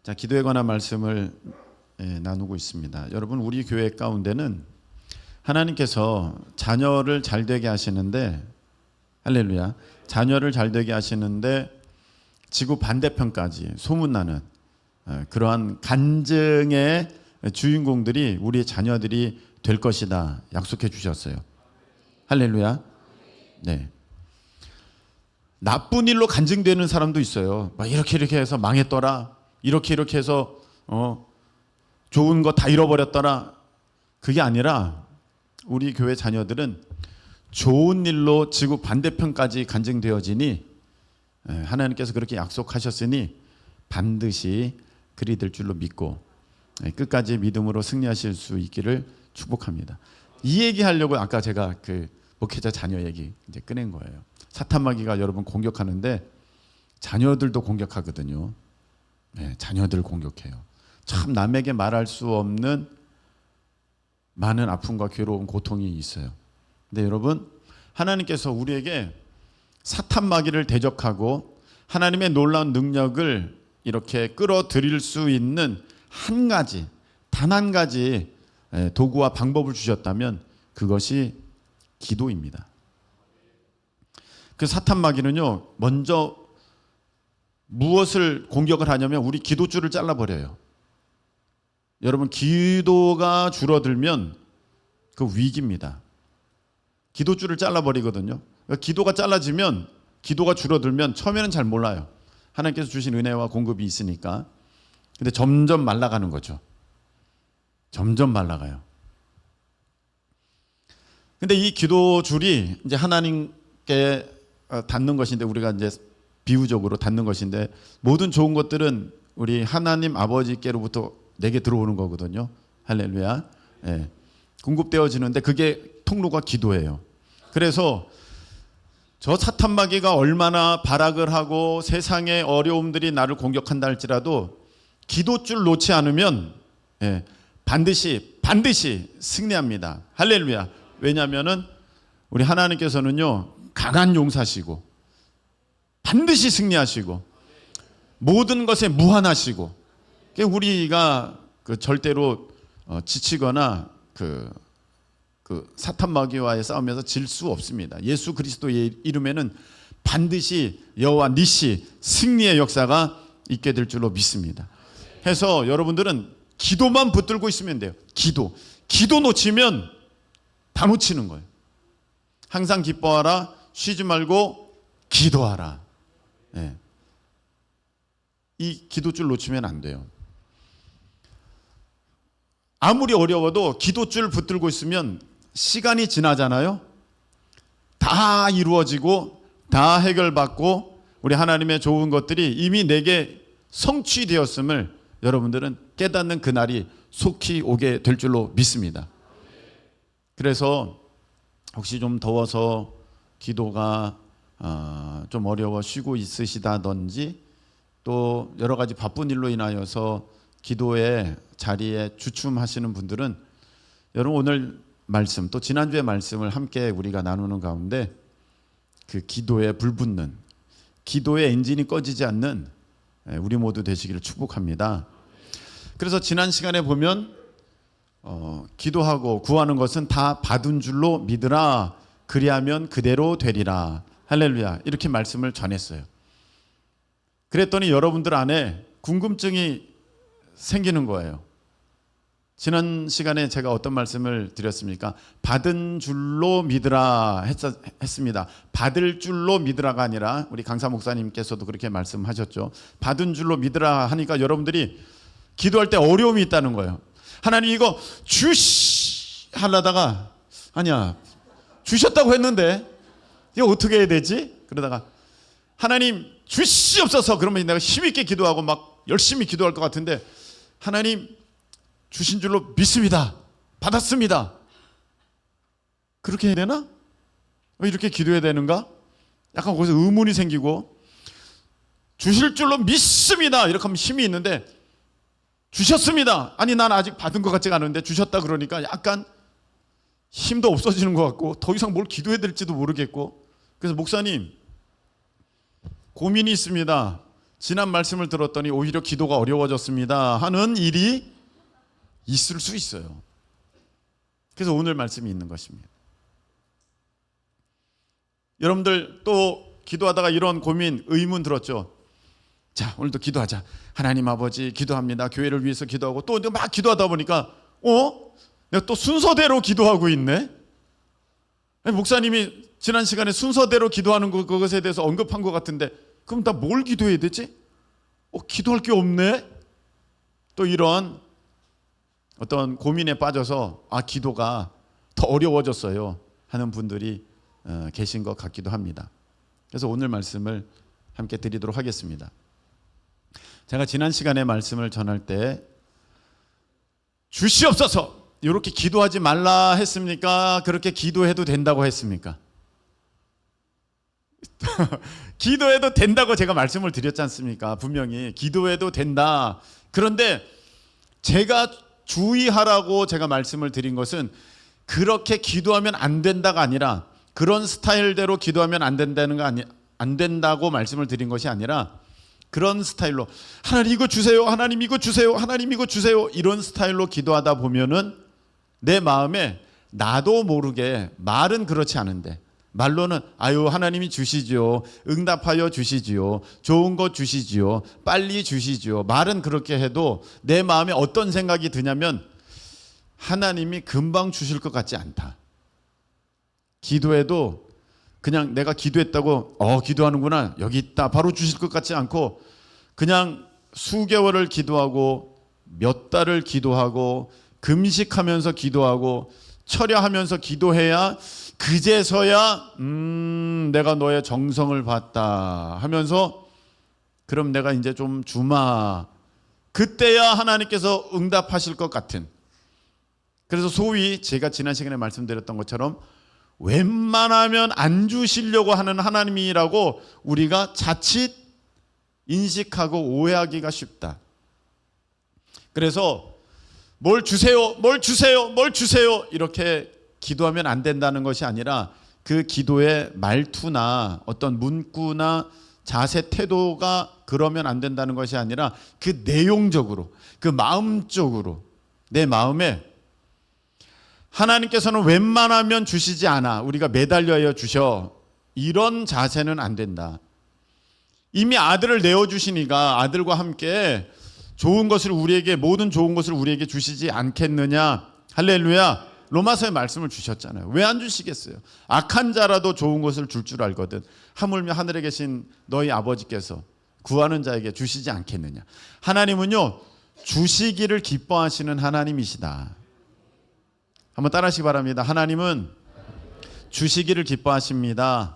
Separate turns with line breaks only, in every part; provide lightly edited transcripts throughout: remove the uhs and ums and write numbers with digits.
자, 기도에 관한 말씀을 나누고 있습니다. 여러분, 우리 교회 가운데는 하나님께서 자녀를 잘 되게 하시는데, 할렐루야, 자녀를 잘 되게 하시는데 지구 반대편까지 소문나는 그러한 간증의 주인공들이 우리의 자녀들이 될 것이다 약속해 주셨어요. 할렐루야. 네. 나쁜 일로 간증되는 사람도 있어요. 막 이렇게 해서 망했더라. 이렇게 해서 좋은 거 다 잃어버렸더라. 그게 아니라 우리 교회 자녀들은 좋은 일로 지구 반대편까지 간증되어지니 하나님께서 그렇게 약속하셨으니 반드시 그리 될 줄로 믿고 끝까지 믿음으로 승리하실 수 있기를 축복합니다. 이 얘기하려고 아까 제가 그 목회자 자녀 얘기 이제 꺼낸 거예요. 사탄마귀가 여러분 공격하는데 자녀들도 공격하거든요. 네, 자녀들 공격해요. 참 남에게 말할 수 없는 많은 아픔과 괴로움, 고통이 있어요. 근데 여러분, 하나님께서 우리에게 사탄마귀를 대적하고 하나님의 놀라운 능력을 이렇게 끌어들일 수 있는 한 가지, 단 한 가지 도구와 방법을 주셨다면 그것이 기도입니다. 그 사탄마귀는요, 먼저 무엇을 공격을 하냐면 우리 기도줄을 잘라버려요. 여러분, 기도가 줄어들면 그 위기입니다. 기도줄을 잘라버리거든요. 그러니까 기도가 잘라지면, 기도가 줄어들면 처음에는 잘 몰라요. 하나님께서 주신 은혜와 공급이 있으니까. 근데 점점 말라가는 거죠. 점점 말라가요. 근데 이 기도줄이 이제 하나님께 닿는 것인데, 우리가 이제 비유적으로 닿는 것인데, 모든 좋은 것들은 우리 하나님 아버지께로부터 내게 들어오는 거거든요. 할렐루야. 예. 공급되어지는데 그게 통로가 기도예요. 그래서 저 사탄마귀가 얼마나 발악을 하고 세상의 어려움들이 나를 공격한다 할지라도 기도줄 놓지 않으면 반드시 승리합니다. 할렐루야. 왜냐하면은 우리 하나님께서는요, 강한 용사시고 반드시 승리하시고 모든 것에 무한하시고, 우리가 절대로 지치거나 그 사탄마귀와의 싸움에서 질 수 없습니다. 예수 그리스도의 이름에는 반드시 여호와 니시 승리의 역사가 있게 될 줄로 믿습니다. 해서 여러분들은 기도만 붙들고 있으면 돼요. 기도 놓치면 다 놓치는 거예요. 항상 기뻐하라, 쉬지 말고 기도하라. 네. 이 기도줄 놓치면 안 돼요. 아무리 어려워도 기도줄 붙들고 있으면 시간이 지나잖아요. 다 이루어지고 다 해결받고 우리 하나님의 좋은 것들이 이미 내게 성취되었음을 여러분들은 깨닫는 그날이 속히 오게 될 줄로 믿습니다. 그래서 혹시 좀 더워서 기도가 좀 어려워 쉬고 있으시다든지, 또 여러 가지 바쁜 일로 인하여서 기도의 자리에 주춤하시는 분들은 여러분, 오늘 말씀, 또 지난주의 말씀을 함께 우리가 나누는 가운데 그 기도에 불붙는, 기도의 엔진이 꺼지지 않는 우리 모두 되시기를 축복합니다. 그래서 지난 시간에 보면 기도하고 구하는 것은 다 받은 줄로 믿으라, 그리하면 그대로 되리라. 할렐루야. 이렇게 말씀을 전했어요. 그랬더니 여러분들 안에 궁금증이 생기는 거예요. 지난 시간에 제가 어떤 말씀을 드렸습니까? 받은 줄로 믿으라 했습니다. 받을 줄로 믿으라가 아니라, 우리 강사 목사님께서도 그렇게 말씀하셨죠. 받은 줄로 믿으라 하니까 여러분들이 기도할 때 어려움이 있다는 거예요. 하나님 이거 하려다가 아니야, 주셨다고 했는데 이거 어떻게 해야 되지? 그러다가 하나님 주시옵소서. 그러면 내가 힘있게 기도하고 막 열심히 기도할 것 같은데, 하나님 주신 줄로 믿습니다, 받았습니다. 그렇게 해야 되나? 왜 이렇게 기도해야 되는가? 약간 거기서 의문이 생기고, 주실 줄로 믿습니다 이렇게 하면 힘이 있는데, 주셨습니다, 아니 난 아직 받은 것 같지가 않은데 주셨다 그러니까 약간 힘도 없어지는 것 같고 더 이상 뭘 기도해야 될지도 모르겠고, 그래서 목사님 고민이 있습니다. 지난 말씀을 들었더니 오히려 기도가 어려워졌습니다 하는 일이 있을 수 있어요. 그래서 오늘 말씀이 있는 것입니다. 여러분들 또 기도하다가 이런 고민, 의문 들었죠? 자, 오늘도 기도하자. 하나님 아버지 기도합니다. 교회를 위해서 기도하고 또 막 기도하다 보니까 내가 또 순서대로 기도하고 있네? 아니, 목사님이 지난 시간에 순서대로 기도하는 그것에 대해서 언급한 것 같은데 그럼 나 뭘 기도해야 되지? 기도할 게 없네? 또 이런 어떤 고민에 빠져서 기도가 더 어려워졌어요 하는 분들이 계신 것 같기도 합니다. 그래서 오늘 말씀을 함께 드리도록 하겠습니다. 제가 지난 시간에 말씀을 전할 때 주시옵소서 이렇게 기도하지 말라 했습니까? 그렇게 기도해도 된다고 했습니까? 기도해도 된다고 제가 말씀을 드렸지 않습니까? 분명히 기도해도 된다. 그런데 제가 주의하라고 제가 말씀을 드린 것은 그렇게 기도하면 안 된다가 아니라 그런 스타일대로 기도하면 안 된다고 말씀을 드린 것이 아니라 그런 스타일로 하나님 이거 주세요, 하나님 이거 주세요, 하나님 이거 주세요 이런 스타일로 기도하다 보면은 내 마음에 나도 모르게 말은 그렇지 않은데 말로는 아유 하나님이 주시지요, 응답하여 주시지요, 좋은 것 주시지요, 빨리 주시지요 말은 그렇게 해도 내 마음에 어떤 생각이 드냐면 하나님이 금방 주실 것 같지 않다. 기도해도 그냥 내가 기도했다고 기도하는구나 여기 있다 바로 주실 것 같지 않고 그냥 수개월을 기도하고 몇 달을 기도하고 금식하면서 기도하고 철야하면서 기도해야 그제서야 내가 너의 정성을 봤다 하면서 그럼 내가 이제 좀 주마 그때야 하나님께서 응답하실 것 같은, 그래서 소위 제가 지난 시간에 말씀드렸던 것처럼 웬만하면 안 주시려고 하는 하나님이라고 우리가 자칫 인식하고 오해하기가 쉽다. 그래서 뭘 주세요, 뭘 주세요, 뭘 주세요 이렇게 기도하면 안 된다는 것이 아니라 그 기도의 말투나 어떤 문구나 자세 태도가 그러면 안 된다는 것이 아니라 그 내용적으로 그 마음적으로 내 마음에 하나님께서는 웬만하면 주시지 않아 우리가 매달려야 주셔 이런 자세는 안 된다. 이미 아들을 내어주시니까 아들과 함께 좋은 것을 우리에게 모든 좋은 것을 우리에게 주시지 않겠느냐. 할렐루야. 로마서의 말씀을 주셨잖아요. 왜 안 주시겠어요? 악한 자라도 좋은 것을 줄 알거든 하물며 하늘에 계신 너희 아버지께서 구하는 자에게 주시지 않겠느냐. 하나님은요 주시기를 기뻐하시는 하나님이시다. 한번 따라하시기 바랍니다. 하나님은 주시기를 기뻐하십니다.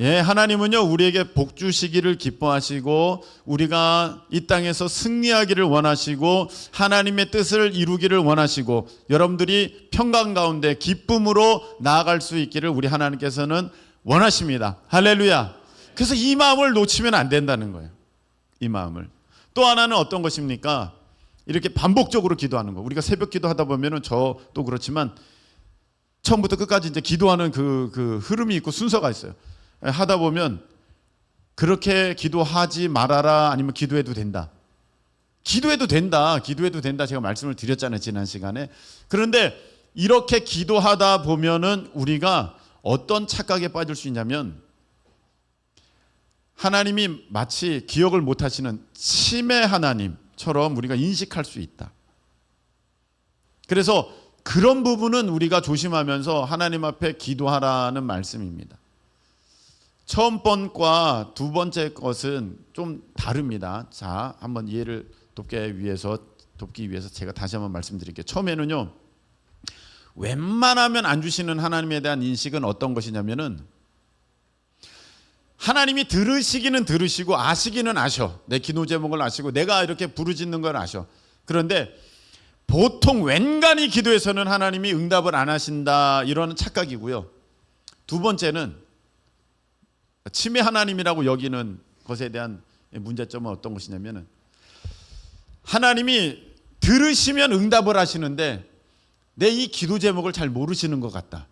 예, 하나님은요 우리에게 복 주시기를 기뻐하시고 우리가 이 땅에서 승리하기를 원하시고 하나님의 뜻을 이루기를 원하시고 여러분들이 평강 가운데 기쁨으로 나아갈 수 있기를 우리 하나님께서는 원하십니다. 할렐루야. 그래서 이 마음을 놓치면 안 된다는 거예요. 이 마음을. 또 하나는 어떤 것입니까? 이렇게 반복적으로 기도하는 거. 우리가 새벽 기도하다 보면은 저도 그렇지만 처음부터 끝까지 이제 기도하는 그 흐름이 있고 순서가 있어요. 하다 보면 그렇게 기도하지 말아라 아니면 기도해도 된다. 기도해도 된다. 기도해도 된다. 제가 말씀을 드렸잖아요. 지난 시간에. 그런데 이렇게 기도하다 보면은 우리가 어떤 착각에 빠질 수 있냐면 하나님이 마치 기억을 못 하시는 치매 하나님처럼 우리가 인식할 수 있다. 그래서 그런 부분은 우리가 조심하면서 하나님 앞에 기도하라는 말씀입니다. 처음 번과 두 번째 것은 좀 다릅니다. 자, 한번 이해를 돕기 위해서 제가 다시 한번 말씀드릴게요. 처음에는요, 웬만하면 안 주시는 하나님에 대한 인식은 어떤 것이냐면은 하나님이 들으시기는 들으시고 아시기는 아셔. 내 기도 제목을 아시고 내가 이렇게 부르짖는 걸 아셔. 그런데 보통 웬간히 기도해서는 하나님이 응답을 안 하신다 이런 착각이고요. 두 번째는 치매 하나님이라고 여기는 것에 대한 문제점은 어떤 것이냐면은 하나님이 들으시면 응답을 하시는데 내 이 기도 제목을 잘 모르시는 것 같다.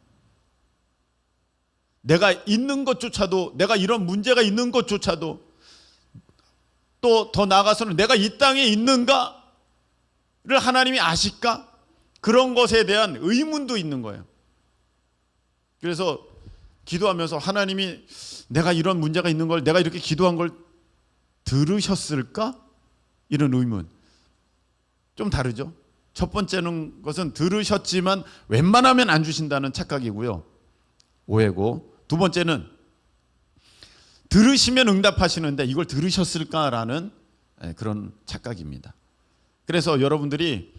내가 있는 것조차도 내가 이런 문제가 있는 것조차도 또 더 나아가서는 내가 이 땅에 있는가를 하나님이 아실까? 그런 것에 대한 의문도 있는 거예요. 그래서 기도하면서 하나님이 내가 이런 문제가 있는 걸, 내가 이렇게 기도한 걸 들으셨을까? 이런 의문. 좀 다르죠. 첫 번째는 것은 들으셨지만 웬만하면 안 주신다는 착각이고요, 오해고, 두 번째는 들으시면 응답하시는데 이걸 들으셨을까라는 그런 착각입니다. 그래서 여러분들이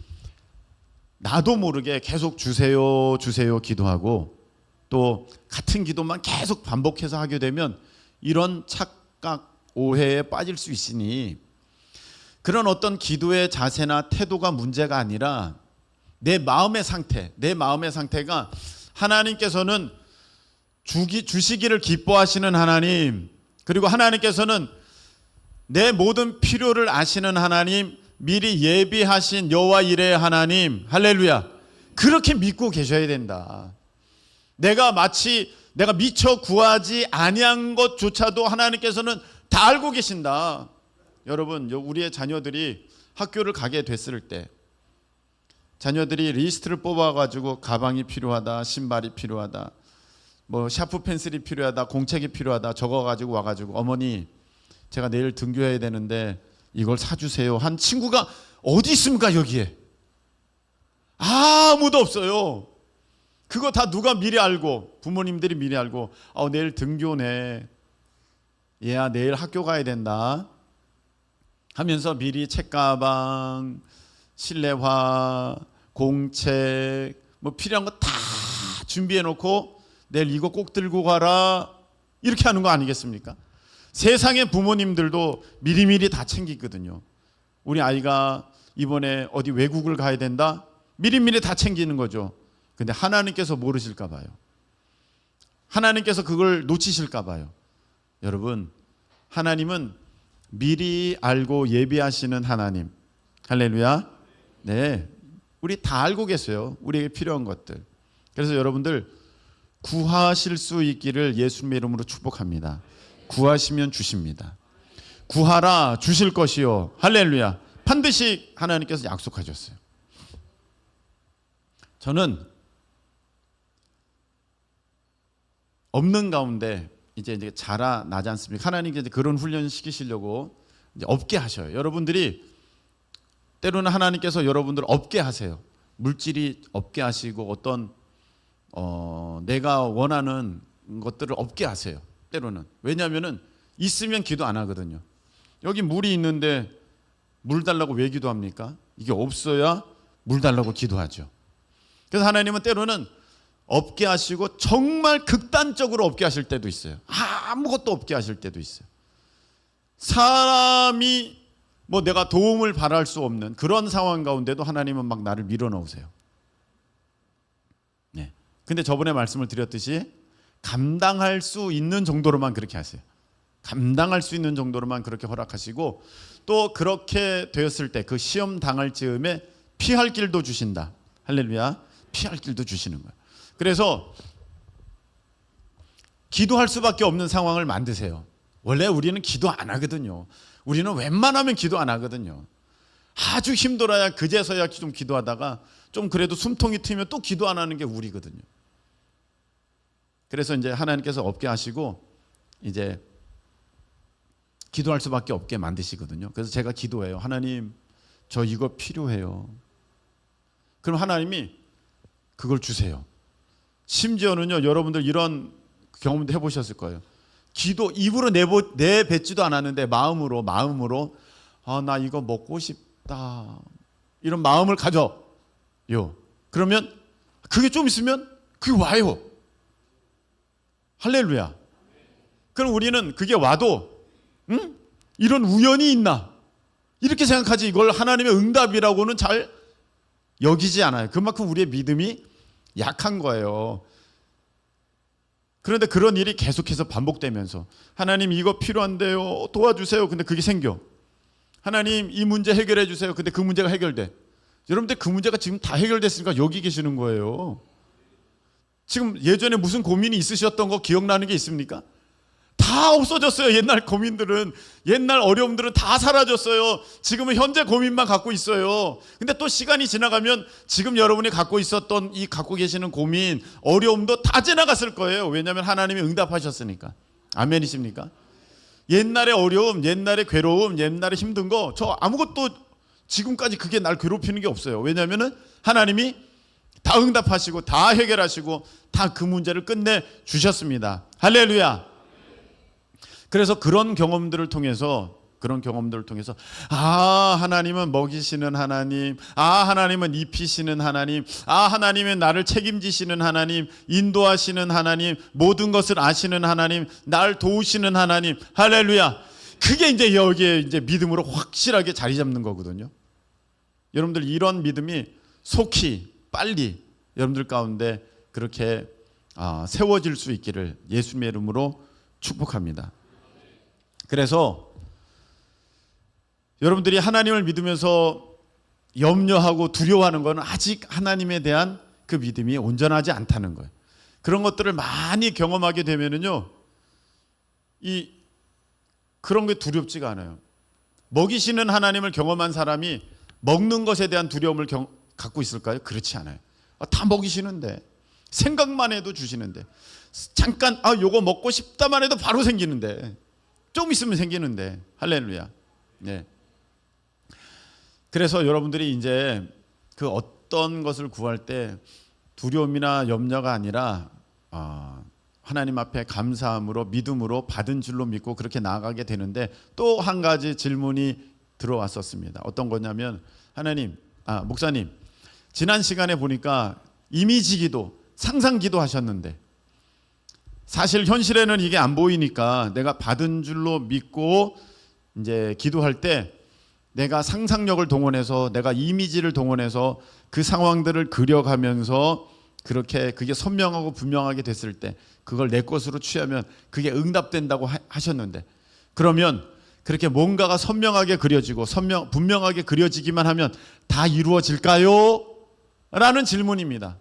나도 모르게 계속 주세요 주세요 기도하고 또 같은 기도만 계속 반복해서 하게 되면 이런 착각, 오해에 빠질 수 있으니 그런 어떤 기도의 자세나 태도가 문제가 아니라 내 마음의 상태가 하나님께서는 주시기를 기뻐하시는 하나님, 그리고 하나님께서는 내 모든 필요를 아시는 하나님, 미리 예비하신 여호와 이레의 하나님, 할렐루야, 그렇게 믿고 계셔야 된다. 내가 미처 구하지 아니한 것조차도 하나님께서는 다 알고 계신다. 여러분, 우리의 자녀들이 학교를 가게 됐을 때 자녀들이 리스트를 뽑아가지고 가방이 필요하다, 신발이 필요하다, 뭐 샤프 펜슬이 필요하다, 공책이 필요하다 적어가지고 와가지고 어머니 제가 내일 등교해야 되는데 이걸 사주세요 한 친구가 어디 있습니까? 여기에 아무도 없어요. 그거 다 누가 미리 알고, 부모님들이 미리 알고, 내일 등교네, 얘야 내일 학교 가야 된다 하면서 미리 책가방, 실내화, 공책 뭐 필요한 거 다 준비해 놓고 내일 이거 꼭 들고 가라 이렇게 하는 거 아니겠습니까? 세상의 부모님들도 미리미리 다 챙기거든요. 우리 아이가 이번에 어디 외국을 가야 된다, 미리미리 다 챙기는 거죠. 근데 하나님께서 모르실까 봐요. 하나님께서 그걸 놓치실까 봐요. 여러분, 하나님은 미리 알고 예비하시는 하나님. 할렐루야. 네, 우리 다 알고 계세요. 우리에게 필요한 것들. 그래서 여러분들 구하실 수 있기를 예수님의 이름으로 축복합니다. 구하시면 주십니다. 구하라 주실 것이요. 할렐루야. 반드시 하나님께서 약속하셨어요. 저는 없는 가운데 이제 자라나지 않습니까? 하나님께서 그런 훈련 시키시려고 이제 없게 하셔요. 여러분들이 때로는 하나님께서 여러분들 없게 하세요. 물질이 없게 하시고 어떤 내가 원하는 것들을 없게 하세요. 때로는. 왜냐하면은 있으면 기도 안 하거든요. 여기 물이 있는데 물 달라고 왜 기도합니까? 이게 없어야 물 달라고 기도하죠. 그래서 하나님은 때로는 없게 하시고 정말 극단적으로 없게 하실 때도 있어요. 아무것도 없게 하실 때도 있어요. 사람이 뭐 내가 도움을 바랄 수 없는 그런 상황 가운데도 하나님은 막 나를 밀어넣으세요. 네. 근데 저번에 말씀을 드렸듯이 감당할 수 있는 정도로만 그렇게 하세요. 감당할 수 있는 정도로만 그렇게 허락하시고, 또 그렇게 되었을 때 그 시험 당할 즈음에 피할 길도 주신다. 할렐루야. 피할 길도 주시는 거예요. 그래서 기도할 수밖에 없는 상황을 만드세요. 원래 우리는 기도 안 하거든요. 우리는 웬만하면 기도 안 하거든요. 아주 힘들어야 그제서야 좀 기도하다가 좀 그래도 숨통이 트이면 또 기도 안 하는 게 우리거든요. 그래서 이제 하나님께서 없게 하시고 이제 기도할 수밖에 없게 만드시거든요. 그래서 제가 기도해요. 하나님, 저 이거 필요해요. 그럼 하나님이 그걸 주세요. 심지어는요, 여러분들 이런 경험도 해보셨을 거예요. 기도 입으로 내뱉지도 않았는데 마음으로 나 이거 먹고 싶다 이런 마음을 가져요. 그러면 그게 좀 있으면 그게 와요. 할렐루야. 그럼 우리는 그게 와도 이런 우연이 있나 이렇게 생각하지, 이걸 하나님의 응답이라고는 잘 여기지 않아요. 그만큼 우리의 믿음이 약한 거예요. 그런데 그런 일이 계속해서 반복되면서 하나님 이거 필요한데요, 도와주세요. 근데 그게 생겨. 하나님 이 문제 해결해 주세요. 근데 그 문제가 해결돼. 여러분들 그 문제가 지금 다 해결됐으니까 여기 계시는 거예요. 지금 예전에 무슨 고민이 있으셨던 거 기억나는 게 있습니까? 다 없어졌어요. 옛날 고민들은, 옛날 어려움들은 다 사라졌어요. 지금은 현재 고민만 갖고 있어요. 근데 또 시간이 지나가면 지금 여러분이 갖고 있었던 이 갖고 계시는 고민, 어려움도 다 지나갔을 거예요. 왜냐하면 하나님이 응답하셨으니까. 아멘이십니까? 옛날의 어려움, 옛날의 괴로움, 옛날에 힘든 거 저 아무것도 지금까지 그게 날 괴롭히는 게 없어요. 왜냐하면 하나님이 다 응답하시고 다 해결하시고 다 그 문제를 끝내 주셨습니다. 할렐루야. 그래서 그런 경험들을 통해서 하나님은 먹이시는 하나님, 하나님은 입히시는 하나님, 하나님은 나를 책임지시는 하나님, 인도하시는 하나님, 모든 것을 아시는 하나님, 날 도우시는 하나님. 할렐루야. 그게 이제 여기에 이제 믿음으로 확실하게 자리 잡는 거거든요. 여러분들 이런 믿음이 속히 빨리 여러분들 가운데 그렇게 세워질 수 있기를 예수님의 이름으로 축복합니다. 그래서 여러분들이 하나님을 믿으면서 염려하고 두려워하는 것은 아직 하나님에 대한 그 믿음이 온전하지 않다는 거예요. 그런 것들을 많이 경험하게 되면은요, 그런 게 두렵지가 않아요. 먹이시는 하나님을 경험한 사람이 먹는 것에 대한 두려움을 갖고 있을까요? 그렇지 않아요. 다 먹이시는데, 생각만 해도 주시는데, 잠깐 요거 먹고 싶다만 해도 바로 생기는데, 좀 있으면 생기는데. 할렐루야. 네. 그래서 여러분들이 이제 그 어떤 것을 구할 때 두려움이나 염려가 아니라 하나님 앞에 감사함으로 믿음으로 받은 줄로 믿고 그렇게 나아가게 되는데, 또 한 가지 질문이 들어왔었습니다. 어떤 거냐면, 목사님, 지난 시간에 보니까 이미지 기도, 상상 기도 하셨는데 사실 현실에는 이게 안 보이니까 내가 받은 줄로 믿고 이제 기도할 때 내가 상상력을 동원해서, 내가 이미지를 동원해서 그 상황들을 그려가면서 그게 선명하고 분명하게 됐을 때 그걸 내 것으로 취하면 그게 응답된다고 하셨는데, 그러면 그렇게 뭔가가 선명하게 그려지고 분명하게 그려지기만 하면 다 이루어질까요? 라는 질문입니다.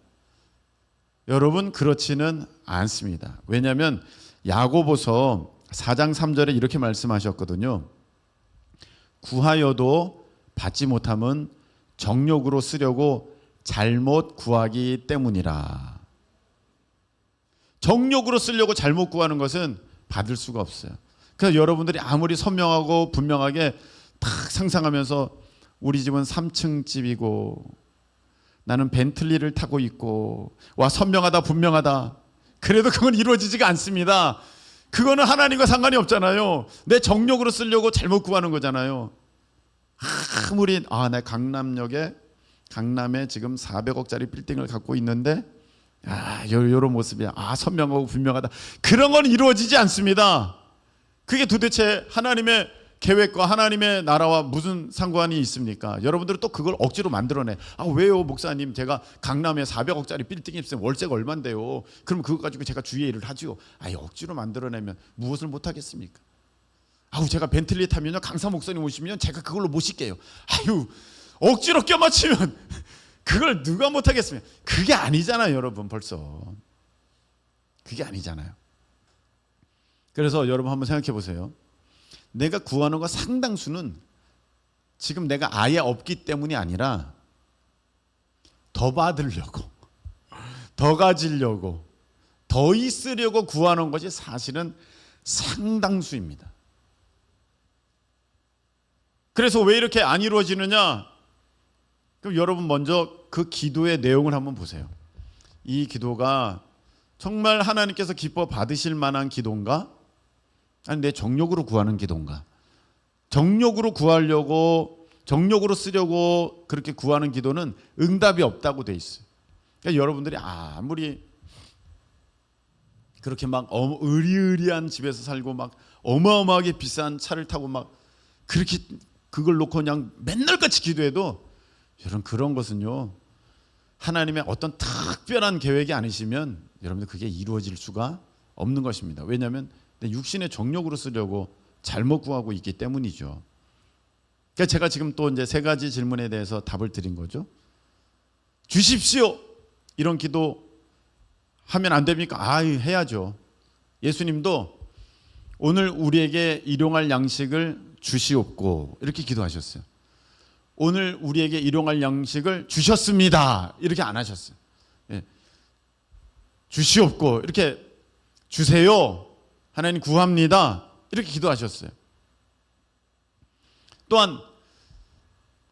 여러분, 그렇지는 않습니다. 왜냐하면 야고보서 4장 3절에 이렇게 말씀하셨거든요. 구하여도 받지 못함은 정욕으로 쓰려고 잘못 구하기 때문이라. 정욕으로 쓰려고 잘못 구하는 것은 받을 수가 없어요. 그래서 여러분들이 아무리 선명하고 분명하게 딱 상상하면서 우리 집은 3층 집이고 나는 벤틀리를 타고 있고, 와, 선명하다 분명하다. 그래도 그건 이루어지지가 않습니다. 그거는 하나님과 상관이 없잖아요. 내 정욕으로 쓰려고 잘못 구하는 거잖아요. 아무리 나 강남에 지금 400억짜리 빌딩을 갖고 있는데 요런 모습이야. 선명하고 분명하다. 그런 건 이루어지지 않습니다. 그게 도대체 하나님의 계획과 하나님의 나라와 무슨 상관이 있습니까? 여러분들은 또 그걸 억지로 만들어내. 왜요, 목사님? 제가 강남에 400억짜리 빌딩이 있으면 월세가 얼만데요? 그럼 그거 가지고 제가 주의 일을 하죠. 억지로 만들어내면 무엇을 못하겠습니까? 제가 벤틀리 타면요, 강사 목사님 오시면 제가 그걸로 모실게요. 억지로 껴맞추면 그걸 누가 못하겠습니까? 그게 아니잖아요, 여러분. 벌써 그게 아니잖아요. 그래서 여러분 한번 생각해 보세요. 내가 구하는 거 상당수는 지금 내가 아예 없기 때문이 아니라 더 받으려고, 더 가지려고, 더 있으려고 구하는 것이 사실은 상당수입니다. 그래서 왜 이렇게 안 이루어지느냐? 그럼 여러분 먼저 그 기도의 내용을 한번 보세요. 이 기도가 정말 하나님께서 기뻐 받으실 만한 기도인가? 아니, 내 정욕으로 구하는 기도인가? 정욕으로 구하려고, 정욕으로 쓰려고 그렇게 구하는 기도는 응답이 없다고 돼 있어요. 그러니까 여러분들이 아무리 그렇게 막 의리의리한 집에서 살고 막 어마어마하게 비싼 차를 타고 막 그렇게 그걸 놓고 그냥 맨날같이 기도해도, 여러분, 그런 것은요, 하나님의 어떤 특별한 계획이 아니시면 여러분들 그게 이루어질 수가 없는 것입니다. 왜냐하면 내 육신의 정욕으로 쓰려고 잘못 구하고 있기 때문이죠. 그러니까 제가 지금 또 이제 세 가지 질문에 대해서 답을 드린 거죠. 주십시오, 이런 기도 하면 안 됩니까? 해야죠. 예수님도 오늘 우리에게 일용할 양식을 주시옵고 이렇게 기도하셨어요. 오늘 우리에게 일용할 양식을 주셨습니다 이렇게 안 하셨어요. 예. 주시옵고 이렇게 주세요 하나님 구합니다 이렇게 기도하셨어요. 또한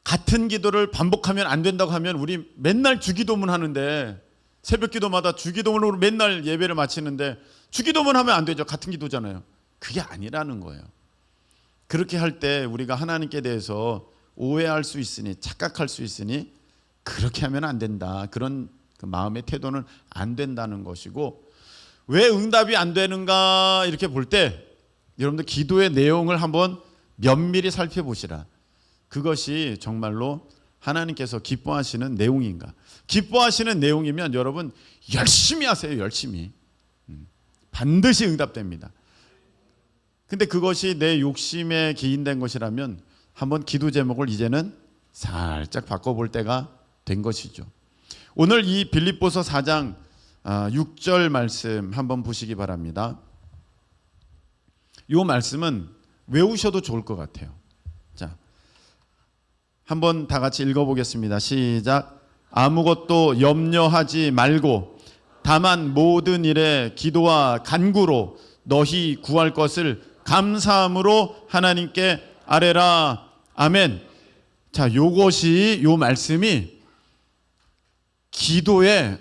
같은 기도를 반복하면 안 된다고 하면 우리 맨날 주기도문 하는데 새벽 기도마다 주기도문으로 맨날 예배를 마치는데 주기도문 하면 안 되죠. 같은 기도잖아요. 그게 아니라는 거예요. 그렇게 할 때 우리가 하나님께 대해서 오해할 수 있으니 착각할 수 있으니 그렇게 하면 안 된다. 그런 그 마음의 태도는 안 된다는 것이고 왜 응답이 안 되는가 이렇게 볼 때 여러분들 기도의 내용을 한번 면밀히 살펴보시라. 그것이 정말로 하나님께서 기뻐하시는 내용인가. 기뻐하시는 내용이면 여러분 열심히 하세요. 열심히. 반드시 응답됩니다. 근데 그것이 내 욕심에 기인된 것이라면 한번 기도 제목을 이제는 살짝 바꿔볼 때가 된 것이죠. 오늘 이 빌립보서 4장 6절 말씀 한번 보시기 바랍니다. 이 말씀은 외우셔도 좋을 것 같아요. 자, 한번 다 같이 읽어보겠습니다. 시작. 아무것도 염려하지 말고 다만 모든 일에 기도와 간구로 너희 구할 것을 감사함으로 하나님께 아뢰라. 아멘. 자, 요것이 요 말씀이 기도의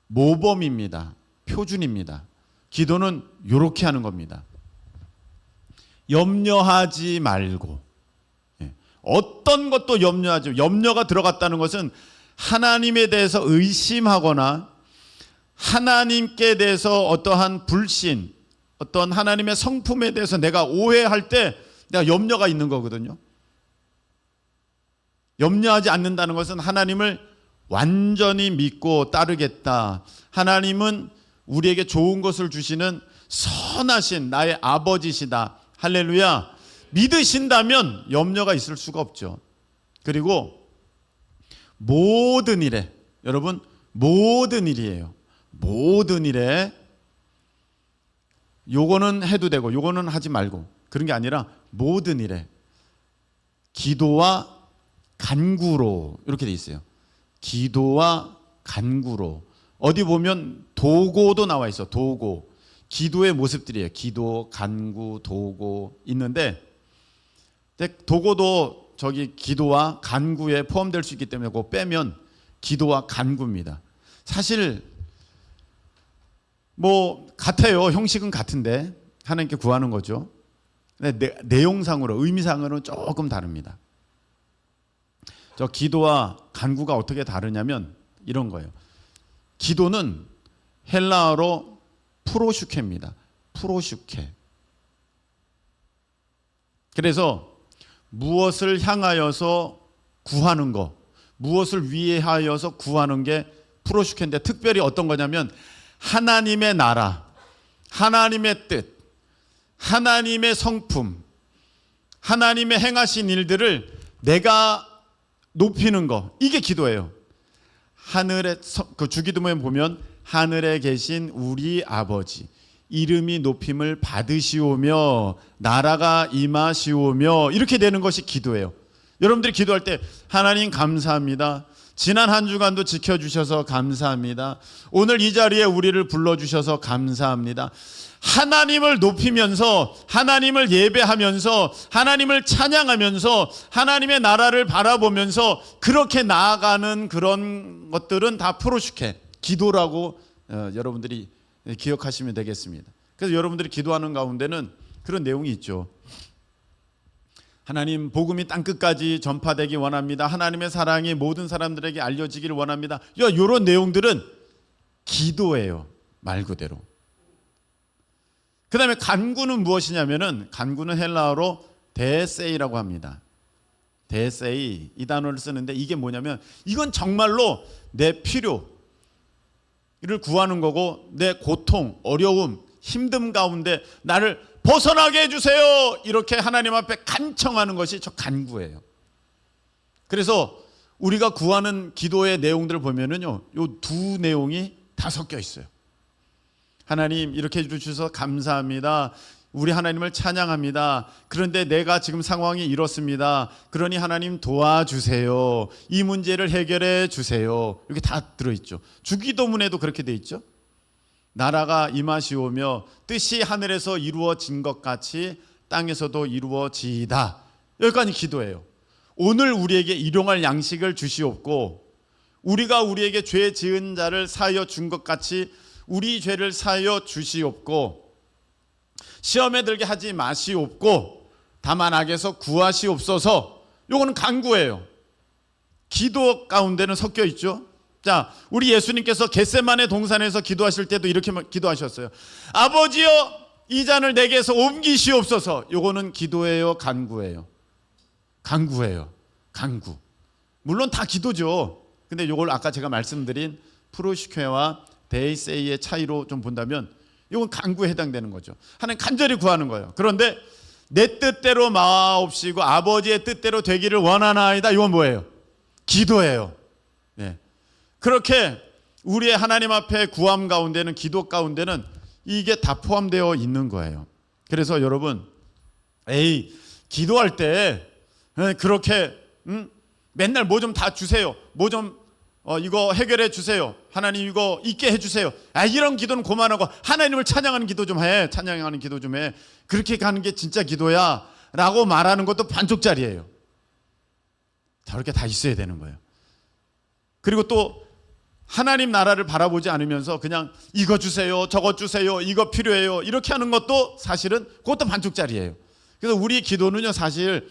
모범입니다. 표준입니다. 기도는 요렇게 하는 겁니다. 염려하지 말고 어떤 것도 염려하지. 염려가 들어갔다는 것은 하나님에 대해서 의심하거나 하나님께 대해서 어떠한 불신, 어떤 하나님의 성품에 대해서 내가 오해할 때 내가 염려가 있는 거거든요. 염려하지 않는다는 것은 하나님을 완전히 믿고 따르겠다. 하나님은 우리에게 좋은 것을 주시는 선하신 나의 아버지시다. 할렐루야. 믿으신다면 염려가 있을 수가 없죠. 그리고 모든 일에, 여러분 모든 일이에요. 모든 일에 요거는 해도 되고 요거는 하지 말고 그런 게 아니라 모든 일에 기도와 간구로 이렇게 돼 있어요. 기도와 간구로. 어디 보면 도고도 나와 있어. 도고. 기도의 모습들이에요. 기도, 간구, 도고 있는데 도고도 저기 기도와 간구에 포함될 수 있기 때문에 그거 빼면 기도와 간구입니다. 사실 뭐 같아요. 형식은 같은데 하나님께 구하는 거죠. 근데 내용상으로 의미상으로는 조금 다릅니다. 저 기도와 간구가 어떻게 다르냐면 이런 거예요. 기도는 헬라어로 프로슈케입니다. 프로슈케. 그래서 무엇을 향하여서 구하는 거, 무엇을 위하여서 구하는 게 프로슈케인데 특별히 어떤 거냐면 하나님의 나라, 하나님의 뜻, 하나님의 성품, 하나님의 행하신 일들을 내가 높이는 거, 이게 기도예요. 하늘에 그 주기도문에 보면 하늘에 계신 우리 아버지 이름이 높임을 받으시오며 나라가 임하시오며 이렇게 되는 것이 기도예요. 여러분들이 기도할 때 하나님 감사합니다. 지난 한 주간도 지켜주셔서 감사합니다. 오늘 이 자리에 우리를 불러주셔서 감사합니다. 하나님을 높이면서 하나님을 예배하면서 하나님을 찬양하면서 하나님의 나라를 바라보면서 그렇게 나아가는 그런 것들은 다 프로슈케 기도라고 여러분들이 기억하시면 되겠습니다. 그래서 여러분들이 기도하는 가운데는 그런 내용이 있죠. 하나님 복음이 땅끝까지 전파되기 원합니다. 하나님의 사랑이 모든 사람들에게 알려지기를 원합니다. 이런 내용들은 기도예요. 말 그대로. 그 다음에 간구는 무엇이냐면은 간구는 헬라어로 데세이라고 합니다. 데세이 이 단어를 쓰는데 이게 뭐냐면 이건 정말로 내 필요를 구하는 거고 내 고통, 어려움, 힘듦 가운데 나를 벗어나게 해주세요. 이렇게 하나님 앞에 간청하는 것이 저 간구예요. 그래서 우리가 구하는 기도의 내용들을 보면은요, 요 두 내용이 다 섞여 있어요. 하나님 이렇게 해주셔서 감사합니다. 우리 하나님을 찬양합니다. 그런데 내가 지금 상황이 이렇습니다. 그러니 하나님 도와주세요. 이 문제를 해결해 주세요. 이렇게 다 들어있죠. 주기도문에도 그렇게 돼 있죠. 나라가 임하시오며 뜻이 하늘에서 이루어진 것 같이 땅에서도 이루어지이다. 여기까지 기도해요. 오늘 우리에게 일용할 양식을 주시옵고 우리가 우리에게 죄 지은 자를 사하여 준 것 같이 우리 죄를 사하여 주시옵고 시험에 들게 하지 마시옵고 다만 악에서 구하시옵소서. 요거는 간구예요. 기도 가운데는 섞여 있죠. 자, 우리 예수님께서 겟세마네 동산에서 기도하실 때도 이렇게 기도하셨어요. 아버지여 이 잔을 내게서 옮기시옵소서. 요거는 기도예요, 간구예요? 간구예요. 간구. 물론 다 기도죠. 근데 요걸 아까 제가 말씀드린 프로시케와 데이세이의 차이로 좀 본다면 이건 간구에 해당되는 거죠. 하나님 간절히 구하는 거예요. 그런데 내 뜻대로 마옵시고 아버지의 뜻대로 되기를 원하나이다. 이건 뭐예요? 기도예요. 네. 그렇게 우리의 하나님 앞에 구함 가운데는, 기도 가운데는 이게 다 포함되어 있는 거예요. 그래서 여러분, 기도할 때 그렇게 맨날 뭐 좀 다 주세요. 뭐 좀 이거 해결해 주세요. 하나님 이거 있게 해주세요. 이런 기도는 그만하고 하나님을 찬양하는 기도 좀 해. 찬양하는 기도 좀 해. 그렇게 가는 게 진짜 기도야 라고 말하는 것도 반쪽짜리예요. 저렇게 다 있어야 되는 거예요. 그리고 또 하나님 나라를 바라보지 않으면서 그냥 이거 주세요, 저거 주세요, 이거 필요해요 이렇게 하는 것도 사실은 그것도 반쪽짜리예요. 그래서 우리 기도는요, 사실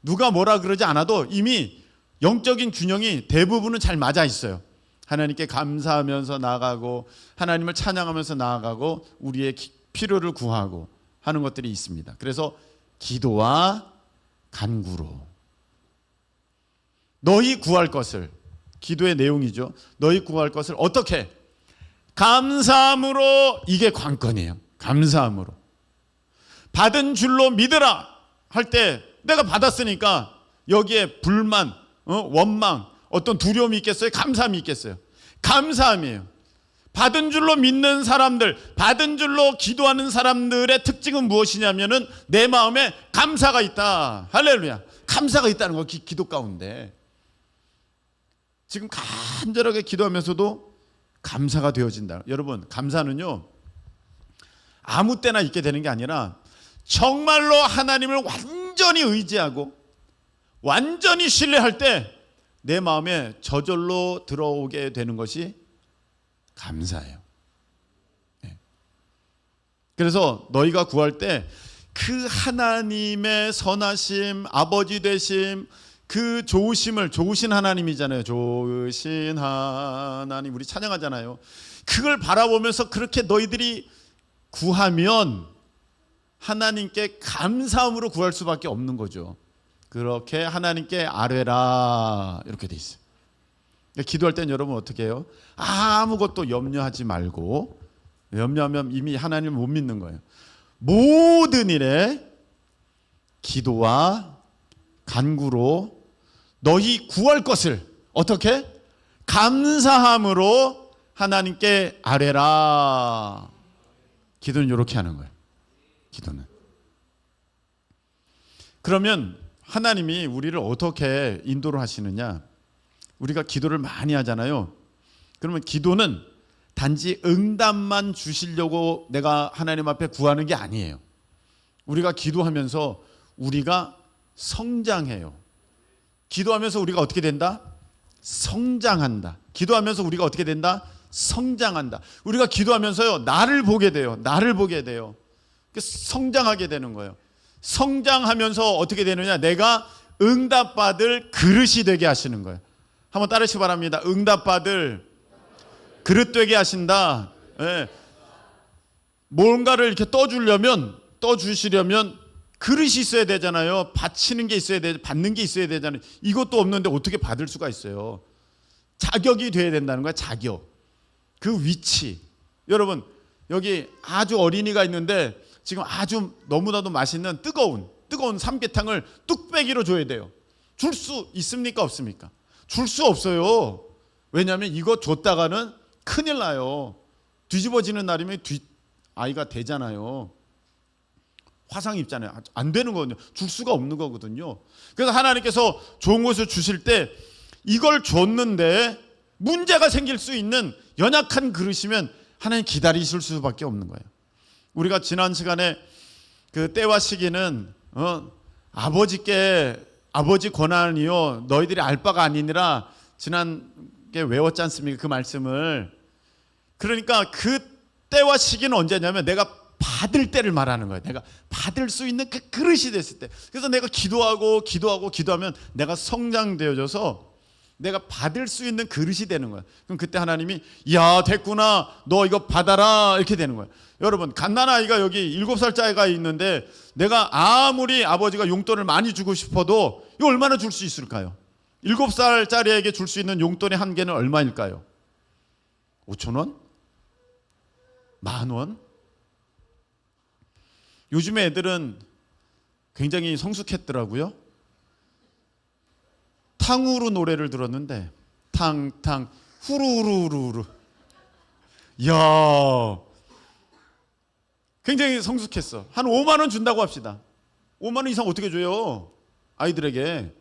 누가 뭐라 그러지 않아도 이미 영적인 균형이 대부분은 잘 맞아 있어요. 하나님께 감사하면서 나아가고 하나님을 찬양하면서 나아가고 우리의 필요를 구하고 하는 것들이 있습니다. 그래서 기도와 간구로 너희 구할 것을, 기도의 내용이죠. 너희 구할 것을 어떻게? 감사함으로. 이게 관건이에요. 감사함으로. 받은 줄로 믿으라 할 때 내가 받았으니까 여기에 불만, 원망, 어떤 두려움이 있겠어요? 감사함이 있겠어요? 감사함이에요. 받은 줄로 믿는 사람들, 받은 줄로 기도하는 사람들의 특징은 무엇이냐면은 내 마음에 감사가 있다. 할렐루야. 감사가 있다는 거, 기도 가운데. 지금 간절하게 기도하면서도 감사가 되어진다. 여러분, 감사는요, 아무 때나 있게 되는 게 아니라 정말로 하나님을 완전히 의지하고 완전히 신뢰할 때 내 마음에 저절로 들어오게 되는 것이 감사예요. 그래서 너희가 구할 때 그 하나님의 선하심, 아버지 되심, 그 좋으심을, 좋으신 하나님이잖아요. 좋으신 하나님, 우리 찬양하잖아요. 그걸 바라보면서 그렇게 너희들이 구하면 하나님께 감사함으로 구할 수밖에 없는 거죠. 그렇게 하나님께 아뢰라 이렇게 돼 있어요. 기도할 땐 여러분 어떻게 해요? 아무것도 염려하지 말고, 염려하면 이미 하나님을 못 믿는 거예요. 모든 일에 기도와 간구로 너희 구할 것을 어떻게? 감사함으로 하나님께 아뢰라. 기도는 이렇게 하는 거예요. 기도는. 그러면 하나님이 우리를 어떻게 인도를 하시느냐? 우리가 기도를 많이 하잖아요. 그러면 기도는 단지 응답만 주시려고 내가 하나님 앞에 구하는 게 아니에요. 우리가 기도하면서 우리가 성장해요. 기도하면서 우리가 어떻게 된다? 성장한다. 기도하면서 우리가 어떻게 된다? 성장한다. 우리가 기도하면서요, 나를 보게 돼요. 나를 보게 돼요. 성장하게 되는 거예요. 성장하면서 어떻게 되느냐? 내가 응답받을 그릇이 되게 하시는 거예요. 한번 따르시기 바랍니다. 응답받을 그릇 되게 하신다. 네. 뭔가를 이렇게 떠주시려면 그릇이 있어야 되잖아요. 바치는 게 있어야 돼, 받는 게 있어야 되잖아요. 이것도 없는데 어떻게 받을 수가 있어요? 자격이 돼야 된다는 거야. 자격. 그 위치. 여러분, 여기 아주 어린이가 있는데 지금 아주 너무나도 맛있는 뜨거운 삼계탕을 뚝배기로 줘야 돼요. 줄 수 있습니까? 없습니까? 줄 수 없어요. 왜냐하면 이거 줬다가는 큰일 나요. 뒤집어지는 날이면 아이가 되잖아요. 화상 입잖아요. 안 되는 거거든요. 줄 수가 없는 거거든요. 그래서 하나님께서 좋은 것을 주실 때 이걸 줬는데 문제가 생길 수 있는 연약한 그릇이면 하나님 기다리실 수밖에 없는 거예요. 우리가 지난 시간에 그 때와 시기는 아버지 권한이요 너희들이 알 바가 아니니라 지난게 외웠지 않습니까? 그 말씀을. 그러니까 그 때와 시기는 언제냐면 내가 받을 때를 말하는 거예요. 내가 받을 수 있는 그 그릇이 됐을 때. 그래서 내가 기도하면 내가 성장되어져서 내가 받을 수 있는 그릇이 되는 거예요. 그럼 그때 하나님이 야 됐구나 너 이거 받아라 이렇게 되는 거예요. 여러분 갓난아이가 여기 7살짜리가 있는데 내가 아무리 아버지가 용돈을 많이 주고 싶어도 이거 얼마나 줄 수 있을까요? 7살짜리에게 줄 수 있는 용돈의 한계는 얼마일까요? 5,000원? 10,000원? 요즘에 애들은 굉장히 성숙했더라고요. 탕후루 노래를 들었는데 탕탕 후루루루루. 이야 굉장히 성숙했어. 한 5만 원 준다고 합시다. 5만 원 이상 어떻게 줘요? 아이들에게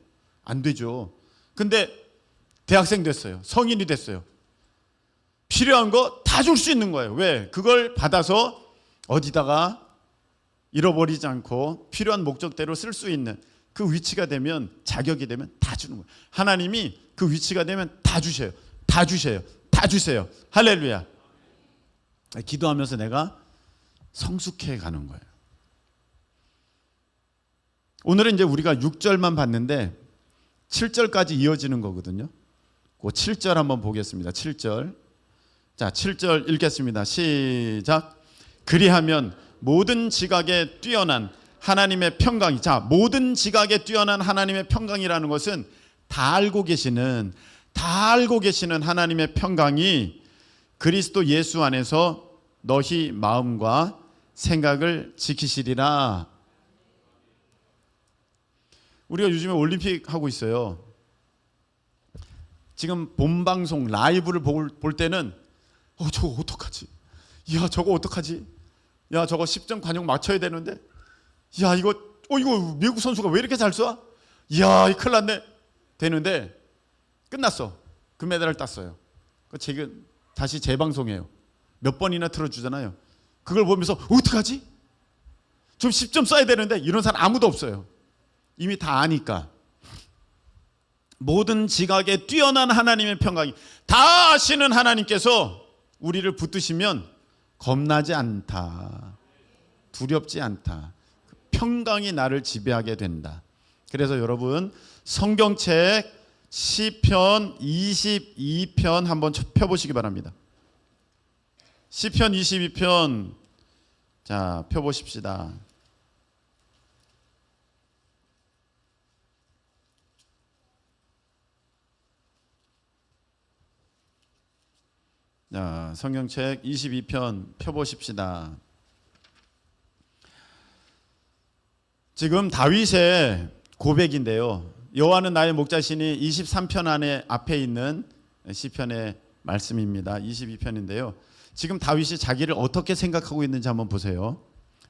안 되죠. 근데 대학생 됐어요. 성인이 됐어요. 필요한 거 다 줄 수 있는 거예요. 왜? 그걸 받아서 어디다가 잃어버리지 않고 필요한 목적대로 쓸 수 있는 그 위치가 되면 자격이 되면 다 주는 거예요. 하나님이 그 위치가 되면 다 주셔요. 다 주셔요. 다 주세요. 할렐루야. 기도하면서 내가 성숙해 가는 거예요. 오늘은 이제 우리가 6절만 봤는데 7절까지 이어지는 거거든요. 그 7절 한번 보겠습니다. 7절. 자, 7절 읽겠습니다. 시작. 그리하면 모든 지각에 뛰어난 하나님의 평강이, 자, 모든 지각에 뛰어난 하나님의 평강이라는 것은 다 알고 계시는 하나님의 평강이 그리스도 예수 안에서 너희 마음과 생각을 지키시리라. 우리가 요즘에 올림픽 하고 있어요. 지금 본방송 라이브를 볼 때는 저거 어떡하지? 야 저거 어떡하지? 야 저거 10점 관용 맞춰야 되는데 야 이거 미국 선수가 왜 이렇게 잘 쏴? 야 큰일 났네 되는데 끝났어. 금메달을 땄어요. 지금 다시 재방송해요. 몇 번이나 틀어주잖아요. 그걸 보면서 어떡하지? 좀 10점 쏴야 되는데 이런 사람 아무도 없어요. 이미 다 아니까. 모든 지각에 뛰어난 하나님의 평강이, 다 아시는 하나님께서 우리를 붙드시면 겁나지 않다, 두렵지 않다, 평강이 나를 지배하게 된다. 그래서 여러분 성경책 시편 22편 한번 펴보시기 바랍니다. 시편 22편 자 펴보십시다. 자, 성경책 22편 펴보십시다. 지금 다윗의 고백인데요. 여호와는 나의 목자시니 23편 안에 앞에 있는 시편의 말씀입니다. 22편인데요. 지금 다윗이 자기를 어떻게 생각하고 있는지 한번 보세요.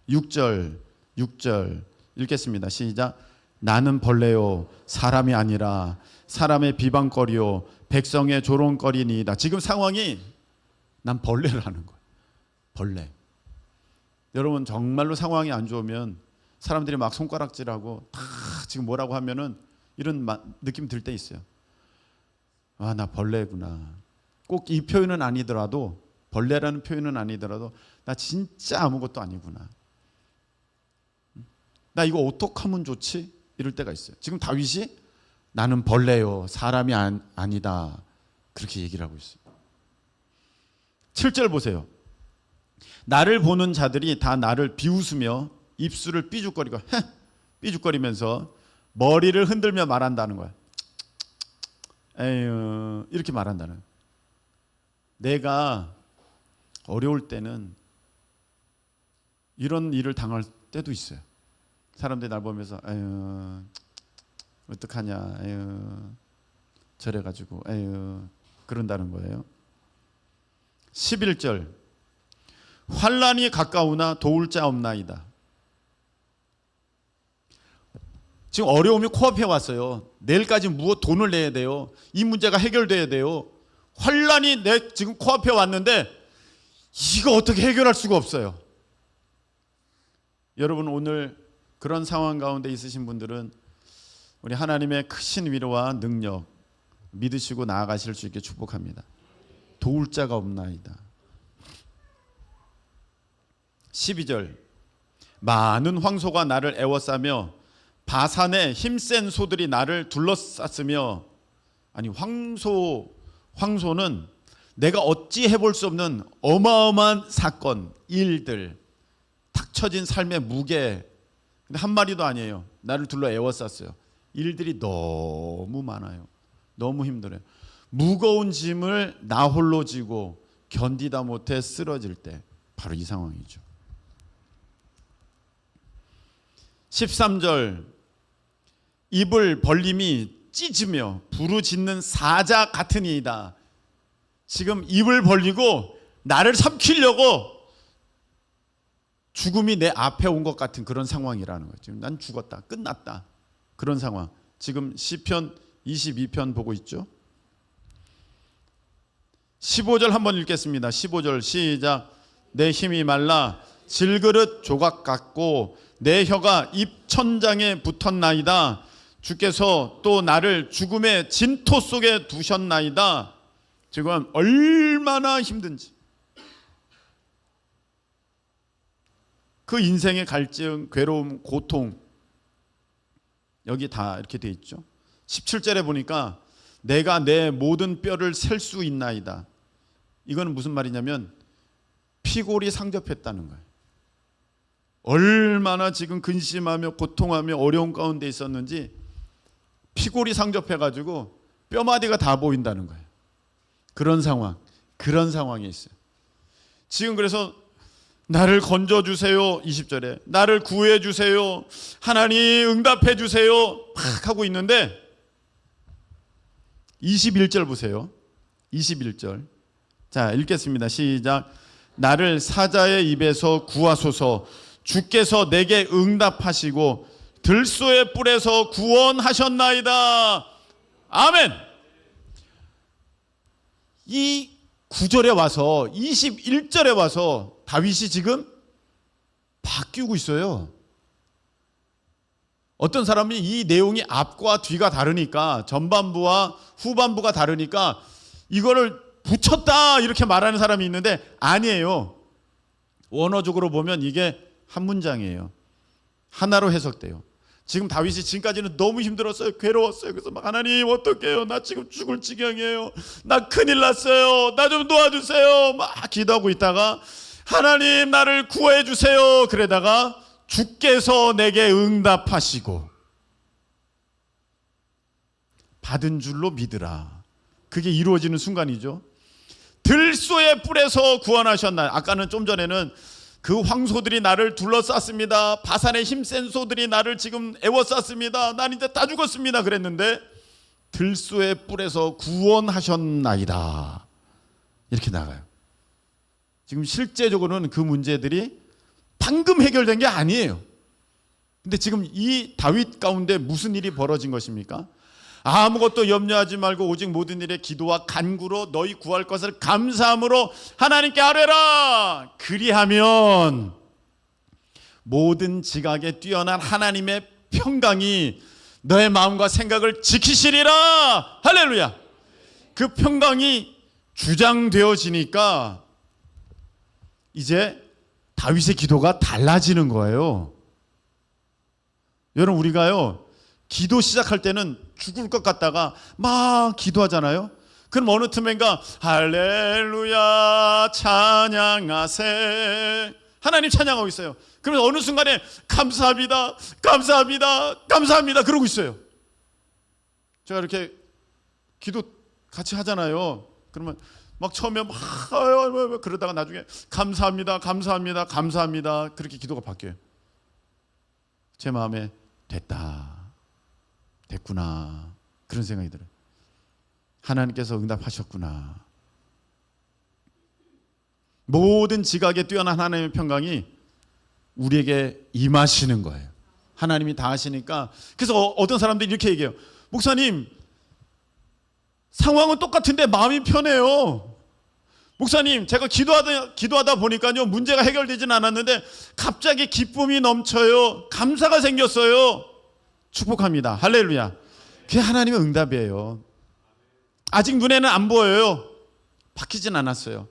6절 읽겠습니다. 시작. 나는 벌레요 사람이 아니라 사람의 비방거리요 백성의 조롱거리니이다. 지금 상황이 난 벌레라는 거예요. 벌레. 여러분 정말로 상황이 안 좋으면 사람들이 막 손가락질하고 다 지금 뭐라고 하면은 이런 느낌 들 때 있어요. 아, 나 벌레구나. 꼭 이 표현은 아니더라도, 벌레라는 표현은 아니더라도 나 진짜 아무것도 아니구나. 나 이거 어떡하면 좋지? 이럴 때가 있어요. 지금 다윗이 나는 벌레요 사람이 아니다 그렇게 얘기를 하고 있어요. 7절 보세요. 나를 보는 자들이 다 나를 비웃으며 입술을 삐죽거리면서 머리를 흔들며 말한다는 거야. 에휴, 이렇게 말한다는 거야. 내가 어려울 때는 이런 일을 당할 때도 있어요. 사람들이 날 보면서 에휴 어떡하냐, 에휴 저래가지고 에휴 그런다는 거예요. 11절 환난이 가까우나 도울 자 없나이다. 지금 어려움이 코앞에 왔어요. 내일까지 돈을 내야 돼요. 이 문제가 해결돼야 돼요. 환란이 지금 코앞에 왔는데 이거 어떻게 해결할 수가 없어요. 여러분, 오늘 그런 상황 가운데 있으신 분들은 우리 하나님의 크신 위로와 능력 믿으시고 나아가실 수 있게 축복합니다. 도울 자가 없나이다. 12절, 많은 황소가 나를 애워싸며 바산의 힘센 소들이 나를 둘러쌌으며. 아니, 황소는 내가 어찌 해볼 수 없는 어마어마한 사건, 일들, 닥쳐진 삶의 무게. 근데 한 마리도 아니에요. 나를 둘러 애워쌌어요. 일들이 너무 많아요. 너무 힘들어요. 무거운 짐을 나 홀로 지고 견디다 못해 쓰러질 때 바로 이 상황이죠. 13절, 입을 벌림이 찢으며 부르짖는 사자 같으니이다. 지금 입을 벌리고 나를 삼키려고 죽음이 내 앞에 온 것 같은 그런 상황이라는 거예요. 지금 난 죽었다, 끝났다, 그런 상황. 지금 시편 22편 보고 있죠. 15절 한번 읽겠습니다. 15절 시작. 내 힘이 말라 질그릇 조각 같고 내 혀가 입천장에 붙었나이다. 주께서 또 나를 죽음의 진토 속에 두셨나이다. 지금 얼마나 힘든지, 그 인생의 갈증, 괴로움, 고통, 여기 다 이렇게 돼 있죠. 17절에 보니까 내가 내 모든 뼈를 셀 수 있나이다. 이거는 무슨 말이냐면 피골이 상접했다는 거예요. 얼마나 지금 근심하며 고통하며 어려운 가운데 있었는지 피골이 상접해가지고 뼈마디가 다 보인다는 거예요. 그런 상황에 있어요. 지금 그래서 나를 건져주세요, 20절에 나를 구해주세요, 하나님 응답해주세요 막 하고 있는데 21절 보세요. 21절 자, 읽겠습니다. 시작. 나를 사자의 입에서 구하소서. 주께서 내게 응답하시고 들소의 뿔에서 구원하셨나이다. 아멘. 이 9절에 와서 21절에 와서 다윗이 지금 바뀌고 있어요. 어떤 사람이 이 내용이 앞과 뒤가 다르니까, 전반부와 후반부가 다르니까 이거를 붙였다 이렇게 말하는 사람이 있는데 아니에요. 원어적으로 보면 이게 한 문장이에요. 하나로 해석돼요. 지금 다윗이 지금까지는 너무 힘들었어요. 괴로웠어요. 그래서 막 하나님 어떡해요? 나 지금 죽을 지경이에요. 나 큰일 났어요. 나 좀 도와주세요. 막 기도하고 있다가 하나님 나를 구해 주세요. 그러다가 주께서 내게 응답하시고 받은 줄로 믿으라. 그게 이루어지는 순간이죠. 들소의 뿔에서 구원하셨나요? 아까는 좀 전에는 그 황소들이 나를 둘러쌌습니다. 바산의 힘센 소들이 나를 지금 애워쌌습니다. 난 이제 다 죽었습니다. 그랬는데 들소의 뿔에서 구원하셨나이다. 이렇게 나가요. 지금 실제적으로는 그 문제들이 방금 해결된 게 아니에요. 근데 지금 이 다윗 가운데 무슨 일이 벌어진 것입니까? 아무것도 염려하지 말고 오직 모든 일에 기도와 간구로 너희 구할 것을 감사함으로 하나님께 아뢰라. 그리하면 모든 지각에 뛰어난 하나님의 평강이 너의 마음과 생각을 지키시리라. 할렐루야. 그 평강이 주장되어지니까 이제 다윗의 기도가 달라지는 거예요. 여러분, 우리가요 기도 시작할 때는 죽을 것 같다가 막 기도하잖아요. 그럼 어느 틈엔가 할렐루야 찬양하세, 하나님 찬양하고 있어요. 그러면 어느 순간에 감사합니다 감사합니다 감사합니다 그러고 있어요. 제가 이렇게 기도 같이 하잖아요. 그러면 막 처음에 막 그러다가 나중에 감사합니다 감사합니다 감사합니다 그렇게 기도가 바뀌어요. 제 마음에 됐구나 그런 생각이 들어요. 하나님께서 응답하셨구나. 모든 지각에 뛰어난 하나님의 평강이 우리에게 임하시는 거예요. 하나님이 다 하시니까. 그래서 어떤 사람들이 이렇게 얘기해요. 목사님, 상황은 똑같은데 마음이 편해요. 목사님, 제가 기도하다 보니까요, 문제가 해결되진 않았는데 갑자기 기쁨이 넘쳐요. 감사가 생겼어요. 축복합니다. 할렐루야. 그게 하나님의 응답이에요. 아직 눈에는 안 보여요. 바뀌진 않았어요.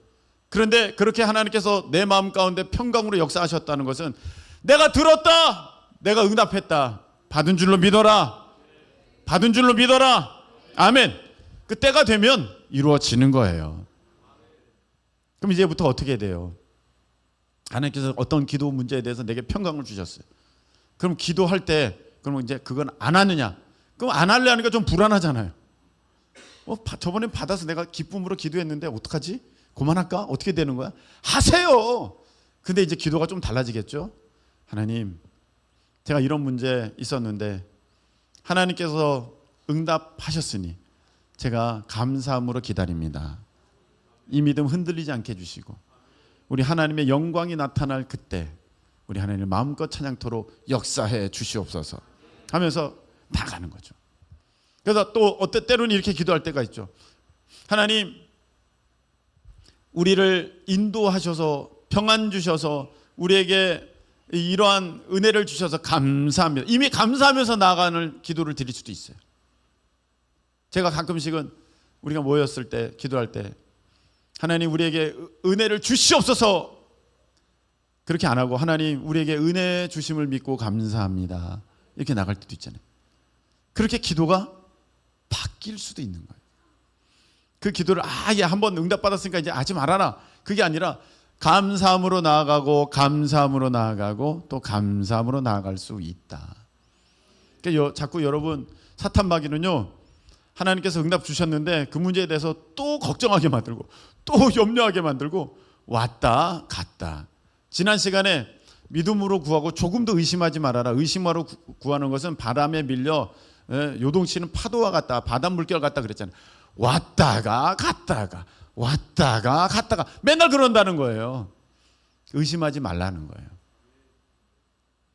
그런데 그렇게 하나님께서 내 마음 가운데 평강으로 역사하셨다는 것은 내가 들었다, 내가 응답했다, 받은 줄로 믿어라, 받은 줄로 믿어라. 아멘. 그 때가 되면 이루어지는 거예요. 그럼 이제부터 어떻게 돼요? 하나님께서 어떤 기도 문제에 대해서 내게 평강을 주셨어요. 그럼 기도할 때 그러면 이제 그건 안 하느냐? 그럼 안 할래 하니까 좀 불안하잖아요. 저번에 받아서 내가 기쁨으로 기도했는데 어떡하지? 그만할까? 어떻게 되는 거야? 하세요. 근데 이제 기도가 좀 달라지겠죠? 하나님, 제가 이런 문제 있었는데 하나님께서 응답하셨으니 제가 감사함으로 기다립니다. 이 믿음 흔들리지 않게 해주시고 우리 하나님의 영광이 나타날 그때 우리 하나님을 마음껏 찬양토록 역사해 주시옵소서 하면서 나가는 거죠. 그래서 또 때로는 이렇게 기도할 때가 있죠. 하나님, 우리를 인도하셔서 평안 주셔서 우리에게 이러한 은혜를 주셔서 감사합니다. 이미 감사하면서 나아가는 기도를 드릴 수도 있어요. 제가 가끔씩은 우리가 모였을 때 기도할 때 하나님 우리에게 은혜를 주시옵소서 그렇게 안 하고 하나님 우리에게 은혜 주심을 믿고 감사합니다 이렇게 나갈 때도 있잖아요. 그렇게 기도가 바뀔 수도 있는 거예요. 그 기도를 한번 응답받았으니까 이제 하지 말아라 그게 아니라 감사함으로 나아가고 감사함으로 나아가고 또 감사함으로 나아갈 수 있다. 그러니까 자꾸 여러분 사탄 마귀는요, 하나님께서 응답 주셨는데 그 문제에 대해서 또 걱정하게 만들고 또 염려하게 만들고 왔다 갔다. 지난 시간에 믿음으로 구하고 조금 더 의심하지 말아라. 의심으로 구하는 것은 바람에 밀려 요동치는 파도와 같다, 바닷 물결 같다 그랬잖아요. 왔다가 갔다가 왔다가 갔다가 맨날 그런다는 거예요. 의심하지 말라는 거예요.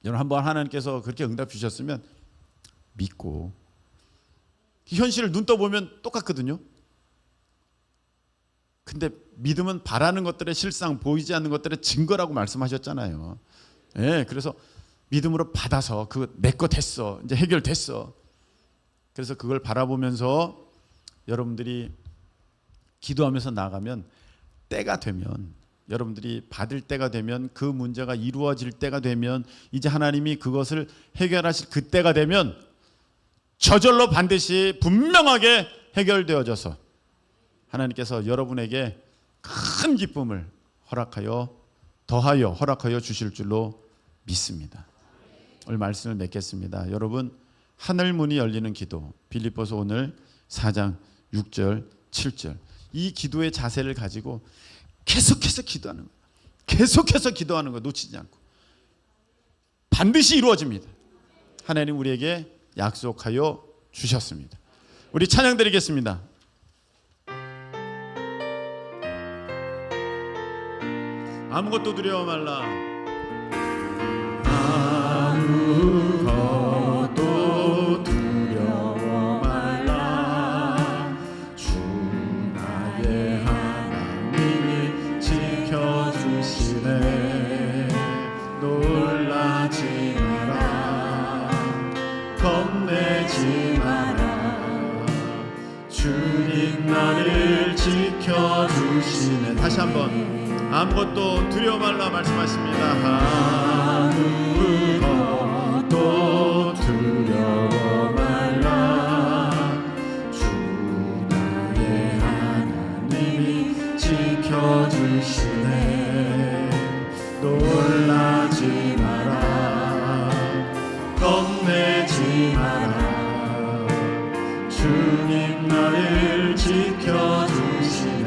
여러분 한번 하나님께서 그렇게 응답 주셨으면 믿고, 현실을 눈 떠보면 똑같거든요. 근데 믿음은 바라는 것들의 실상, 보이지 않는 것들의 증거라고 말씀하셨잖아요. 예, 그래서 믿음으로 받아서 그거 내 거 됐어, 이제 해결됐어. 그래서 그걸 바라보면서 여러분들이 기도하면서 나가면 때가 되면, 여러분들이 받을 때가 되면, 그 문제가 이루어질 때가 되면, 이제 하나님이 그것을 해결하실 그때가 되면 저절로 반드시 분명하게 해결되어져서 하나님께서 여러분에게 큰 기쁨을 더하여 허락하여 주실 줄로 믿습니다. 오늘 말씀을 맺겠습니다. 여러분, 하늘 문이 열리는 기도, 빌립보서 오늘 4장 6절 7절, 이 기도의 자세를 가지고 계속해서 기도하는 거예요. 계속해서 기도하는 거 놓치지 않고 반드시 이루어집니다. 하나님 우리에게 약속하여 주셨습니다. 우리 찬양 드리겠습니다. 아무것도 두려워 말라. 아무것도 두려워 말라. 주 나의 하나님이 지켜주시네. 놀라지 마라. 겁내지 마라. 주님 나를 지켜주시네. 다시 한번. 아무것도 두려워 말라 말씀하십니다. 아무것도 두려워 말라. 주 나의 하나님이 지켜주시네. 놀라지 마라. 겁내지 마라. 주님 나를 지켜주시네.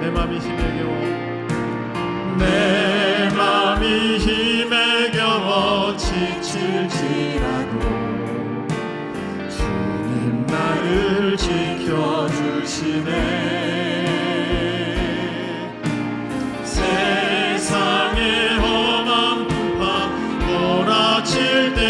내 맘이 힘에 겨워, 내 맘이 힘에 겨워 지칠지라도 주님 나를 지켜주시네. 세상의 험한 풍파 몰아칠 때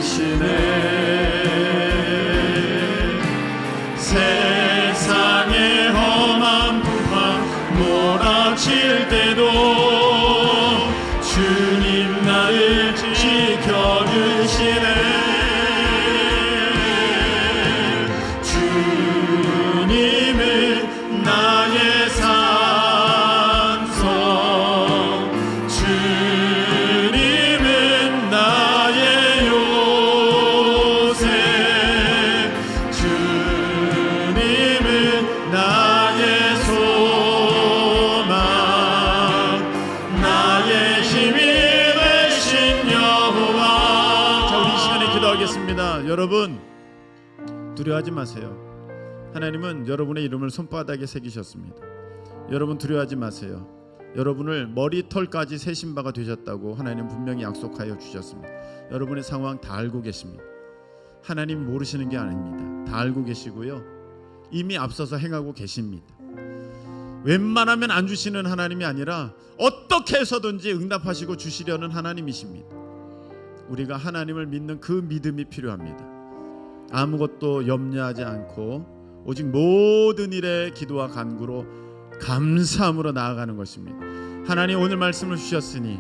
주시네. 세상의 험한 풍파 몰아칠 때도 주님 나를 지켜주시네. 주님은 나의 산성, 주님은 나의 요새, 주님은 나의 소망, 나의 힘이 되신 여호와. 자, 우리 이 시간에 기도하겠습니다. 여러분 두려워하지 마세요. 하나님은 여러분의 이름을 손바닥에 새기셨습니다. 여러분 두려워하지 마세요. 여러분을 머리털까지 세신 바가 되셨다고 하나님 분명히 약속하여 주셨습니다. 여러분의 상황 다 알고 계십니다. 하나님 모르시는 게 아닙니다. 다 알고 계시고요, 이미 앞서서 행하고 계십니다. 웬만하면 안 주시는 하나님이 아니라 어떻게 해서든지 응답하시고 주시려는 하나님이십니다. 우리가 하나님을 믿는 그 믿음이 필요합니다. 아무것도 염려하지 않고 오직 모든 일에 기도와 간구로 감사함으로 나아가는 것입니다. 하나님 오늘 말씀을 주셨으니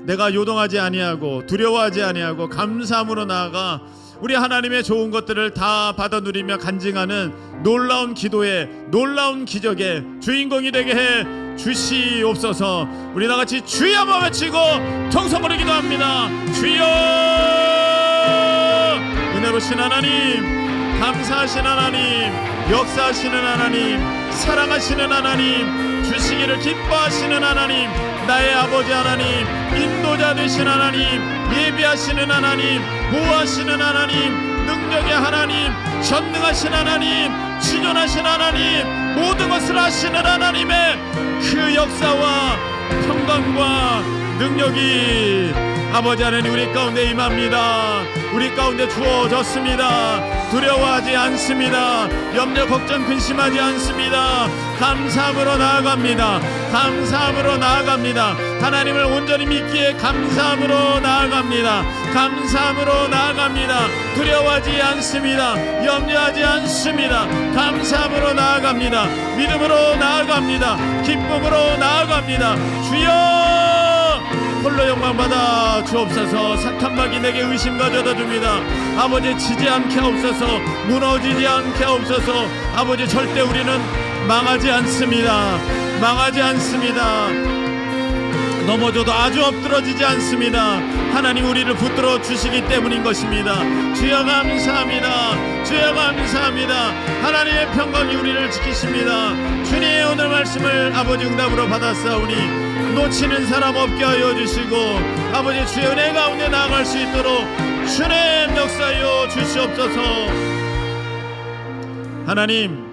내가 요동하지 아니하고 두려워하지 아니하고 감사함으로 나아가 우리 하나님의 좋은 것들을 다 받아 누리며 간증하는 놀라운 기도의 놀라운 기적의 주인공이 되게 해 주시옵소서. 우리 다같이 주여만 외치고 통성으로 기도합니다. 주여! 은혜로우신 하나님, 감사하신 하나님, 역사하시는 하나님, 사랑하시는 하나님, 주시기를 기뻐하시는 하나님, 나의 아버지 하나님, 인도자 되신 하나님, 예비하시는 하나님, 보호하시는 하나님, 능력의 하나님, 전능하신 하나님, 지존하신 하나님, 모든 것을 하시는 하나님의 그 역사와 평강과 능력이 아버지 하나님 우리 가운데 임합니다. 우리 가운데 주어졌습니다. 두려워하지 않습니다. 염려 걱정 근심하지 않습니다. 감사함으로 나아갑니다. 감사함으로 나아갑니다. 하나님을 온전히 믿기에 감사함으로 나아갑니다. 감사함으로 나아갑니다. 두려워하지 않습니다. 염려하지 않습니다. 감사함으로 나아갑니다. 믿음으로 나아갑니다. 기쁨으로 나아갑니다. 주여 홀로 영광 받아 주옵소서. 사탄막이 내게 의심 가져다 줍니다. 아버지 지지 않게 하옵소서. 무너지지 않게 하옵소서. 아버지 절대 우리는 망하지 않습니다. 망하지 않습니다. 넘어져도 아주 엎드러지지 않습니다. 하나님 우리를 붙들어 주시기 때문인 것입니다. 주여 감사합니다. 주여 감사합니다. 하나님의 평강이 우리를 지키십니다. 주님의 오늘 말씀을 아버지 응답으로 받았사오니 놓치는 사람 없게 하여 주시고 아버지 주의 은혜 가운데 나아갈 수 있도록 주님 역사하여 주시옵소서. 하나님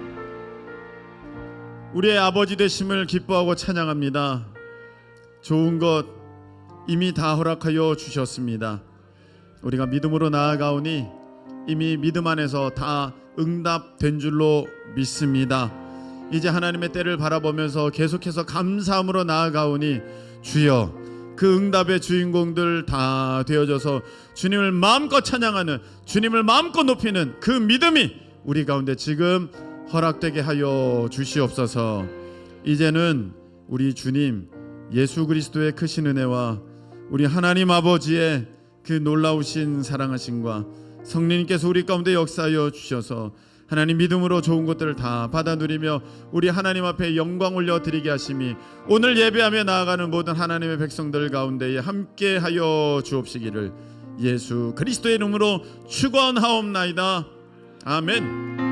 우리의 아버지 되심을 기뻐하고 찬양합니다. 좋은 것 이미 다 허락하여 주셨습니다. 우리가 믿음으로 나아가오니 이미 믿음 안에서 다 응답된 줄로 믿습니다. 이제 하나님의 때를 바라보면서 계속해서 감사함으로 나아가오니 주여 그 응답의 주인공들 다 되어져서 주님을 마음껏 찬양하는, 주님을 마음껏 높이는 그 믿음이 우리 가운데 지금 허락되게 하여 주시옵소서. 이제는 우리 주님 예수 그리스도의 크신 은혜와 우리 하나님 아버지의 그 놀라우신 사랑하심과 성령님께서 우리 가운데 역사하여 주셔서 하나님 믿음으로 좋은 것들을 다 받아 누리며 우리 하나님 앞에 영광 올려드리게 하심이 오늘 예배하며 나아가는 모든 하나님의 백성들 가운데에 함께하여 주옵시기를 예수 그리스도의 이름으로 축원하옵나이다. 아멘.